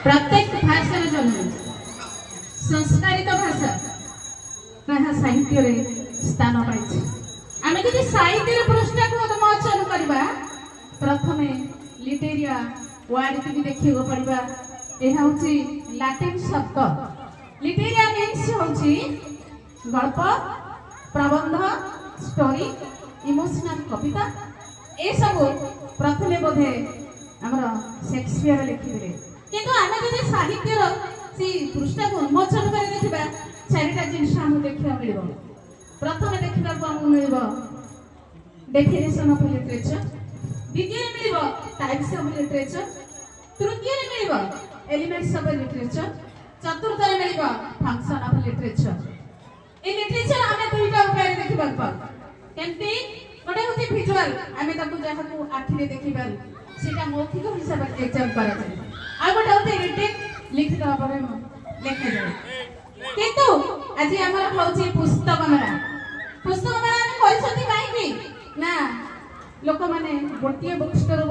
प्रत्येक भाषा जन्म संस्कारित भाषा ताहा साहित्य रे स्थान पाइछ। आमे जदि साहित्य पृष्ठा को उन्मोचन करबा प्रथमे लिटेरिया वर्ड की देखियो पड़िबा। एहा होची लैटिन शब्द। लिटेरिया मीन्स होची गल्प, प्रबंध, स्टोरी, इमोशनल कविता ए सब प्रथमे बोधे हमर शेक्सपियर लिखिले। किंतु आमे जदि साहित्य रो सी पृष्ठा को उन्मोचन कर देखिबा चारिटा जिनिस हम देखिबा मिलिबो। प्रथमे देखिबा को हम मिलिबो डेफिनेशन ऑफ लिटरेचर, द्वितीय मिलिबो टाइप्स ऑफ लिटरेचर, तृतीय मिलिबो एलिमेंट्स ऑफ लिटरेचर, चतुर्थ मिलिबो फंक्शन ऑफ लिटरेचर। ए लिटरेचर हमें दुईटा उपाय देखिबा पाऊ। केमती गोटे होती विजुअल आमे ताकू जाहाकू आखिरे देखिबा सेटा मौखिक हिसाब से एग्जाम करा जाय। आ गोटे होती रिटिन लिखि दवा परे लेखा जाय। किंतु आज हमर होची पुस्तक मेला। पुस्तक मेला करिसथि काई कि ना लोक माने गोटिए बुक स्टोर